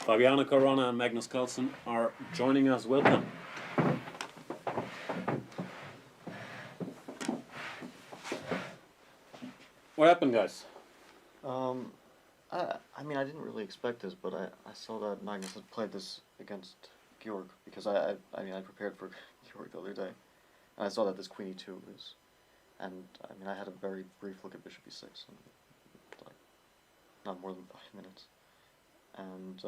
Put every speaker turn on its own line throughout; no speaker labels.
Fabiano Caruana and Magnus Carlsen are joining us. Welcome. What happened, guys?
I mean, I didn't really expect this, but I saw that Magnus had played this against Georg, because I prepared for Georg the other day, and I saw that this Queen E2 is, and I mean, I had a very brief look at Bishop E6, and like, not more than 5 minutes, and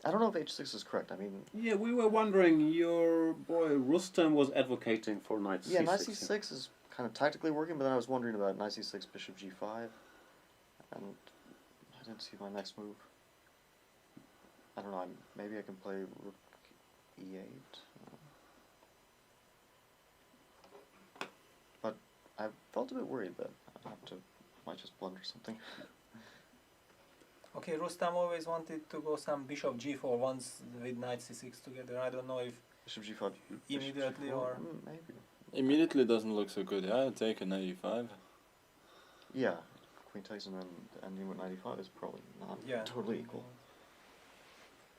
I don't know if H6 is correct. I mean,
yeah, we were wondering. Your boy Rustem was advocating for knight c6.
Yeah, knight C6 is kind of tactically working, but then I was wondering about knight C6, Bishop G5, and I didn't see my next move. I don't know, maybe I can play rook E8. But I felt a bit worried that I might just blunder something.
Okay, Rustam always wanted to go some bishop g4 once with knight c6 together. I don't know if
Bishop G5.
immediately
G4,
or...
maybe.
Immediately doesn't look so good. Yeah, take a knight e5.
Yeah, Queen takes and then the ending with knight e5 is probably not totally equal.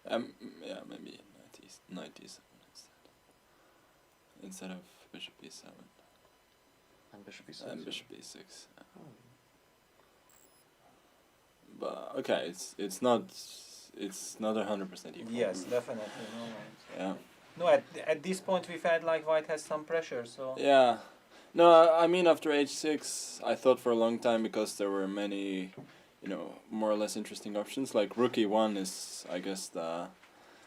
Yeah, maybe knight e7 instead of bishop e7.
And bishop e6.
And bishop e6. Yeah. Oh. But okay, it's not 100% equal.
Yes, definitely. No,
yeah.
No, at this point we felt like white has some pressure, so...
Yeah. No, I mean after h6, I thought for a long time, because there were many, more or less interesting options. Like rook e1 is, I guess, the...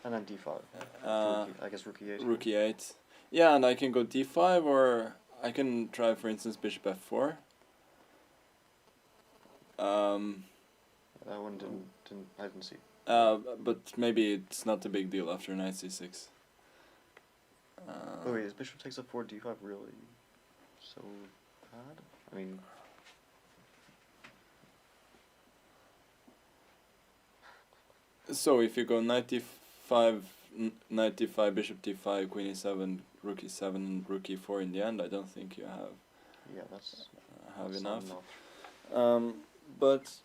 And then d5. I guess rook e8.
Rook e8. Yeah, and I can go d5, or I can try, for instance, bishop f4.
That one I didn't see.
But maybe it's not a big deal after knight c6.
Wait, is bishop takes f4, d5 really so bad? I mean...
So if you go knight d5, bishop d5, queen e7, rook e7, and rook e4 in the end, I don't think you have...
Yeah, that's
enough.
But...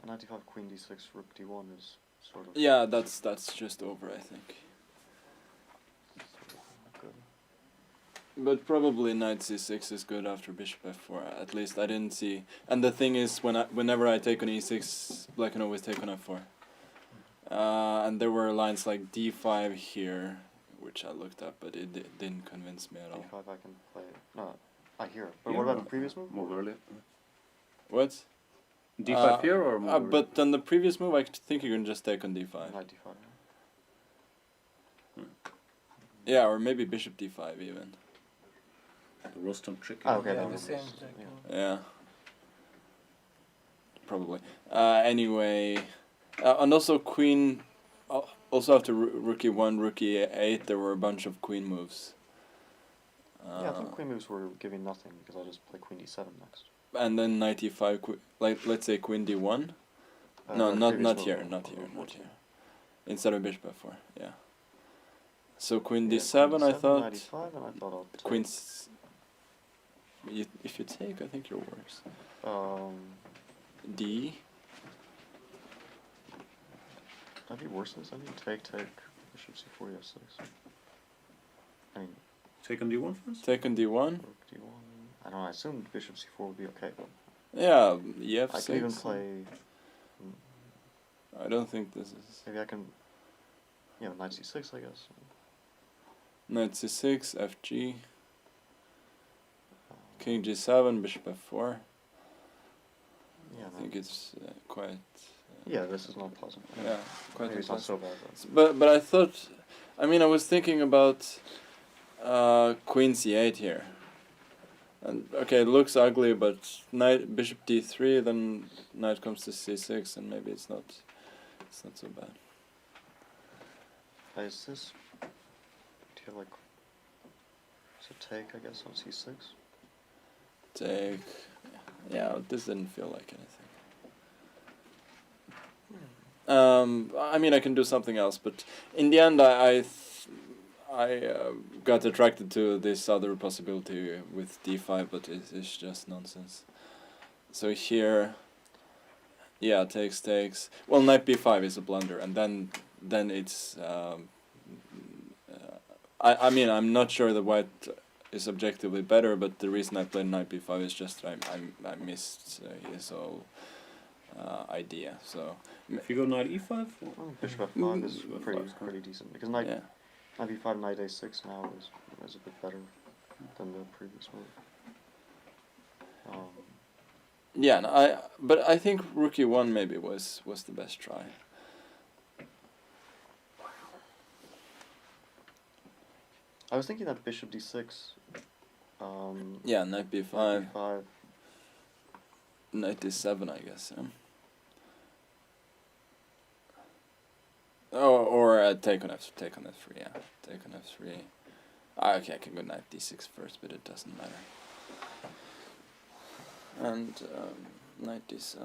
And knight d5, queen d6, rook d1 is sort of...
Yeah, that's just over, I think.
Good.
But probably knight c6 is good after bishop f4. At least I didn't see. And the thing is, whenever I take on e6, black can always take on f4. And there were lines like d5 here, which I looked up, but it didn't convince me at all.
d5 I can play. No, I hear. But what about the previous move?
Move earlier.
What?
d5 here or move
but on the previous move, I think you can just take on d5.
Knight d5.
Yeah, or maybe bishop d5 even.
The Rustem trick.
Oh, okay,
Yeah,
that
the
was
same
yeah.
thing.
Yeah. Probably. Anyway, and also queen. Also after rook e1, rook e8, there were a bunch of queen moves.
Yeah, I thought queen moves were giving nothing, because I just play queen d7 next.
And then knight e5, let's say queen d1. No, not here. Instead of bishop f4, yeah. So queen d7, I thought.
Knight e5, and I thought I'll take.
Queen's. If you take, I think you're worse. D.
That'd be worse than this. I mean, take, bishop c4, f6. I mean...
Take on d1 first?
Take on d1?
Rook d1... I don't know, I assumed bishop c4 would be okay, but...
Yeah, ef6.
I could even play...
I don't think this is...
Maybe I can... Yeah, knight c6, I guess.
Knight c6, fg... King g7, bishop f4.
Yeah,
I think it's quite...
yeah, this is not pleasant.
Yeah, quite
Maybe it's not so bad,
but I thought... I mean, I was thinking about queen c8 here. And okay, it looks ugly, but bishop d3, then knight comes to c6, and maybe it's not so bad.
Is this... Do you have like... Is it take, I guess, on c6?
Take... Yeah, this didn't feel like anything. I mean, I can do something else, but in the end, I got attracted to this other possibility with d5, but it's just nonsense. So here, Yeah, takes. Well, knight b5 is a blunder, and then it's. I mean, I'm not sure that white is objectively better, but the reason I played knight b5 is just I missed his whole idea. So
If you go knight e5,
Bishop f5 is pretty decent because knight
yeah.
knight b5, knight a6 now is a bit better than the previous move.
Yeah, no, but I think rook e1 maybe was the best try.
I was thinking that bishop d6.
Yeah, knight b5,
Knight b5.
knight d7, I guess. Yeah. Oh, or take on f3. Yeah, take on f3. Okay, I can go knight d6 first, but it doesn't matter. And knight d7.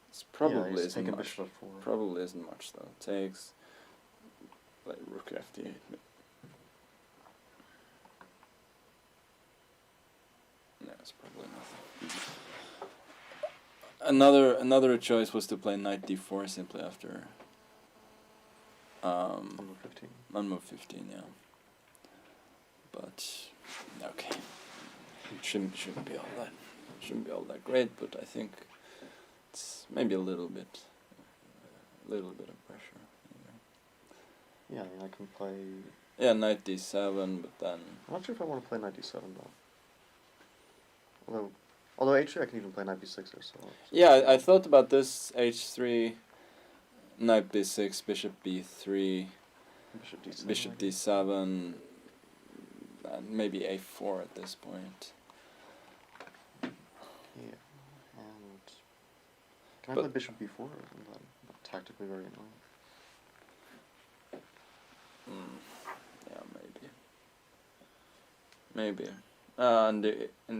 It's probably
he's
isn't
taking
much.
bishop f4.
Probably isn't much though. Takes like rook f8. No, it's probably nothing. Another choice was to play knight d4 simply after
On move 15.
on move 15, yeah. But okay, it shouldn't be all that great. But I think it's maybe a little bit of pressure.
Yeah, I mean, I can play.
Yeah, knight d7, but then
I'm not sure if I want to play knight d7 though. Although h3 I can even play knight b6 or so.
yeah, I thought about this h3, knight b6, bishop b3,
Bishop d7.
bishop
maybe.
d7, and maybe a4 at this point.
Yeah, and can I
But-
play bishop b4? Isn't that tactically very annoying?
Yeah, maybe. And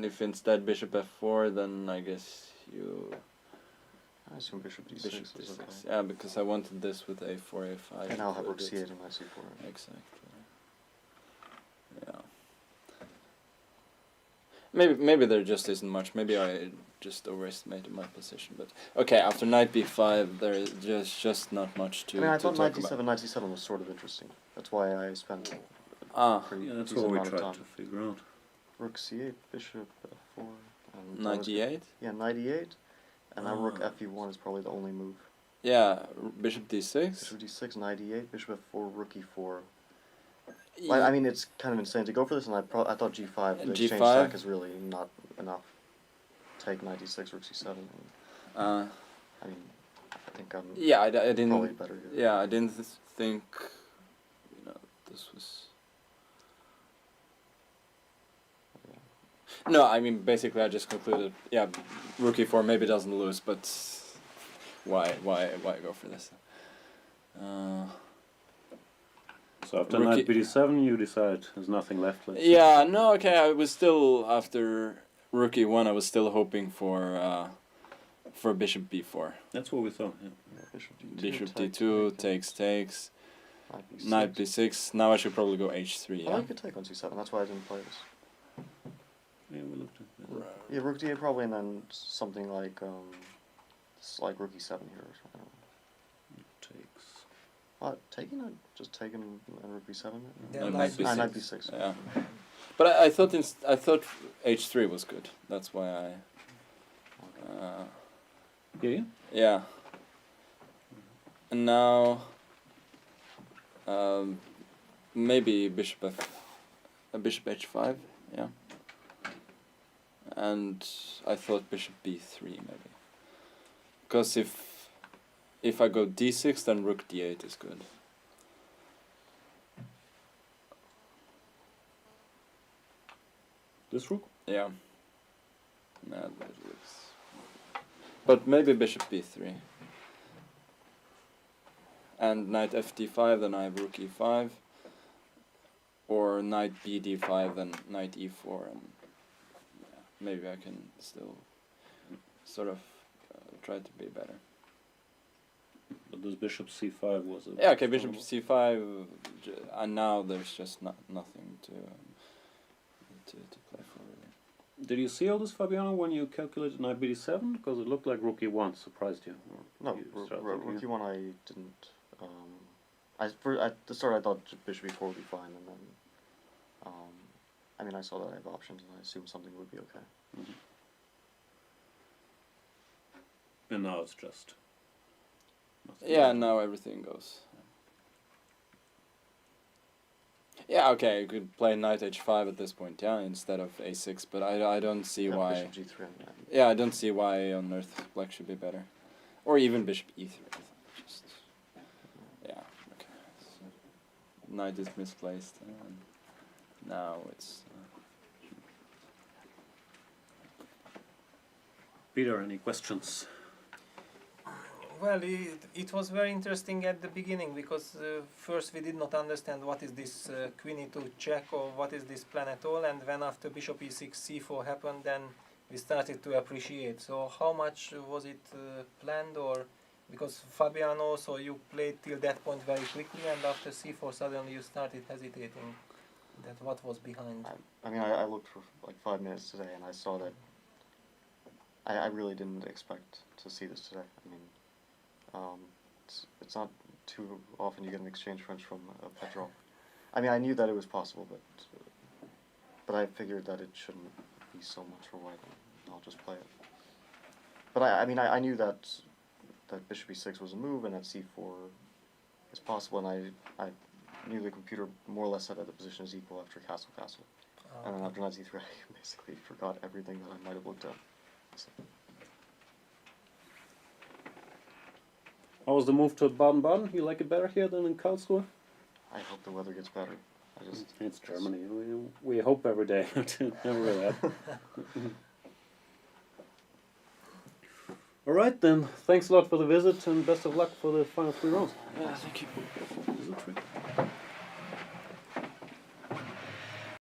if instead bishop f4, then I guess you
I assume bishop d6
bishop
is
d6.
okay.
Yeah, because I wanted this with a4, a5.
And I'll have
but
rook c8
it's-
and knight c4.
Exactly. Yeah. Maybe there just isn't much. Maybe I just overestimated my position. But okay, after knight b5, there is just not much to.
I mean, I
to
thought
talk
knight d7,
about.
knight c7 was sort of interesting. That's why I spent
Ah,
pretty
yeah, that's
decent
what we
amount of
tried
time.
to figure out.
Rook c8, bishop f4. And
knight e8.
Yeah, knight e8. And now rook
Ah.
fe1 is probably the only move.
Yeah, bishop d6.
Bishop d6, knight e8, bishop f4, rook e4. Well, I mean, it's kind of insane to go for this, and I thought g5, the exchange
G5?
stack is really not enough. Take knight d6, rook c7. And,
Uh,
I mean, I think I'm
yeah, I didn't.
probably better here.
Yeah, I didn't think. This was. No, I mean basically I just concluded. Yeah, rook e4 maybe doesn't lose, but why go for this?
So after
Rook
knight
e-
bd7, you decide there's nothing left. Let's
Yeah, no, okay. I was still after rook e1. I was still hoping for bishop b4.
That's what we thought. Yeah.
Yeah, bishop d2,
Bishop
take,
d2
take,
takes.
knight b6.
Knight b6. Now I should probably go h3.
I
Yeah.
like a take on c7, that's why I didn't play this.
Yeah, we looked at that.
Yeah, rook d8 probably, and then something like rook e7 here or something.
Takes.
Taking it? Just taking and rook b7?
Yeah,
No,
knight
knight
Knight
b6.
b6.
Yeah. But I thought I thought h3 was good. That's why I.
Yeah.
Yeah. And now. Maybe bishop h5. Yeah. And I thought bishop b3 maybe. Because if I go d6, then rook d8 is good.
This rook.
Yeah. Nah, that looks. But maybe bishop b3. And knight fd5, then I have rook e5. Or knight bd5, then knight e4, and yeah, maybe I can still sort of try to be better.
But this bishop c5 was a.
Yeah, okay, bishop c5, and now there's just nothing to play for really.
Did you see all this, Fabiano, when you calculated knight bd7? Because it looked like rook e1 surprised you. Or
No,
you started thinking
rook
it?
e1 I didn't. At the start I thought bishop e4 would be fine, and then I mean I saw that I have options, and I assumed something would be okay.
And now it's just. nothing
Yeah,
more.
now everything goes. Yeah, okay, you could play knight h5 at this point, yeah, instead of a6, but I don't see
Yeah,
why.
bishop g3. I mean,
Yeah, I don't see why on earth black should be better, or even bishop e3. Just yeah, okay. So, knight is misplaced, and now it's.
Peter, any questions?
Well, it was very interesting at the beginning because first we did not understand what is this queen e2 check or what is this plan at all, and when after bishop e6 c4 happened, then we started to appreciate. So how much was it planned, or because Fabiano, so you played till that point very quickly, and after c4 suddenly you started hesitating. That what was behind?
I mean I looked for like 5 minutes today, and I saw that. I really didn't expect to see this today. I mean. It's not too often you get an exchange French from Petrov. I mean, I knew that it was possible, but I figured that it shouldn't be so much for white. I'll just play it. But I mean, I knew that bishop e6 was a move, and that c4 is possible, and I knew the computer more or less said that the position is equal after castle. And then after knight c3, I basically forgot everything that I might have looked at. So.
How was the move to Baden-Baden? You like it better here than in Karlsruhe?
I hope the weather gets better.
It's Germany. We hope every day. Never really happen. All right then. Thanks a lot for the visit, and best of luck for the final 3 rounds.
Yeah, thank you.
Is it tricky?